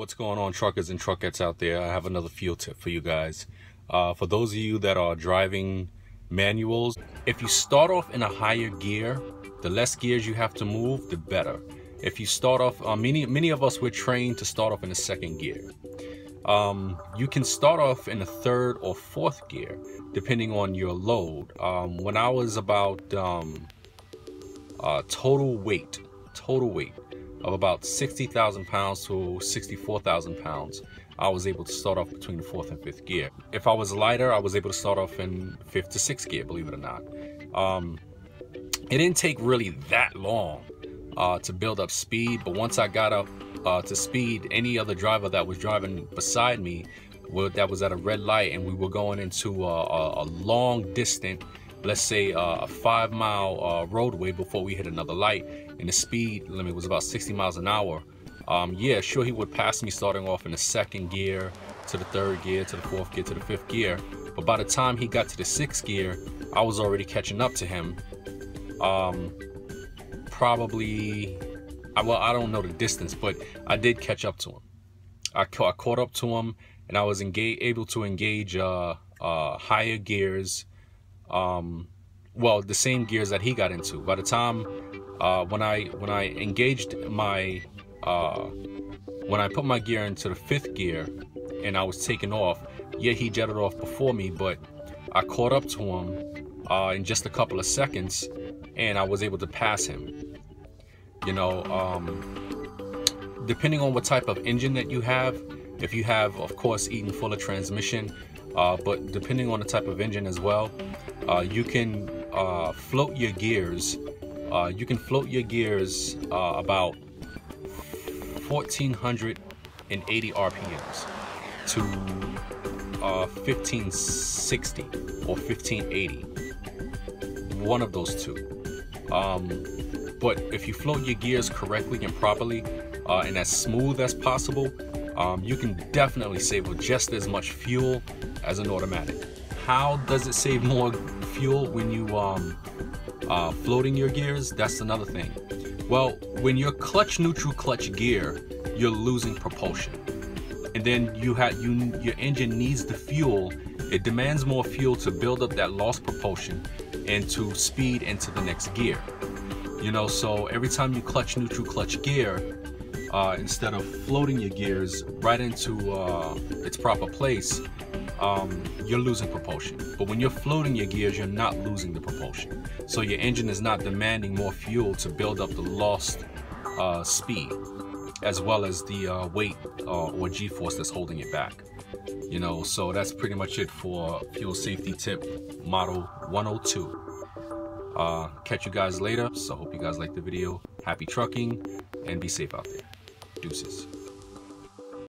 What's going on, truckers and truckettes out there? I have another fuel tip for you guys. For those of you that are driving manuals, if you start off in a higher gear, the less gears you have to move, the better. If you start off, many of us, we're trained to start off in the second gear. You can start off in the third or fourth gear, depending on your load. When I was about total weight of about 60,000 pounds to 64,000 pounds, I was able to start off between the fourth and fifth gear. If I was lighter, I was able to start off in fifth to sixth gear, believe it or not. It didn't take really that long to build up speed, but once I got up to speed, any other driver that was driving beside me that was at a red light and we were going into a long distance, let's say a 5-mile roadway before we hit another light, and the speed limit was about 60 miles an hour. Yeah, sure, he would pass me starting off in the second gear to the third gear to the fourth gear to the fifth gear, but by the time he got to the sixth gear, I was already catching up to him. Probably, well, I don't know the distance, but I did catch up to him. I caught up to him, and I was able to engage higher gears. Well, the same gears that he got into. By the time when I engaged my when I put my gear into the fifth gear and I was taking off, yeah, he jetted off before me, but I caught up to him in just a couple of seconds, and I was able to pass him. You know, depending on what type of engine that you have, if you have, of course, Eaton Fuller transmission, but depending on the type of engine as well, you can float your gears. You can float your gears about 1,480 RPMs to 1,560 or 1,580. One of those two. But if you float your gears correctly and properly and as smooth as possible, you can definitely save just as much fuel as an automatic. How does it save more fuel when you floating your gears? That's another thing. Well, when you're clutch neutral clutch gear, you're losing propulsion, and then your engine needs the fuel. It demands more fuel to build up that lost propulsion and to speed into the next gear. You know, so every time you clutch neutral clutch gear, instead of floating your gears right into its proper place, you're losing propulsion. But when you're floating your gears, you're not losing the propulsion. So your engine is not demanding more fuel to build up the lost speed, as well as the weight or G-force that's holding it back. You know, so that's pretty much it for fuel safety tip model 102. Catch you guys later. So hope you guys liked the video. Happy trucking and be safe out there. Deuces.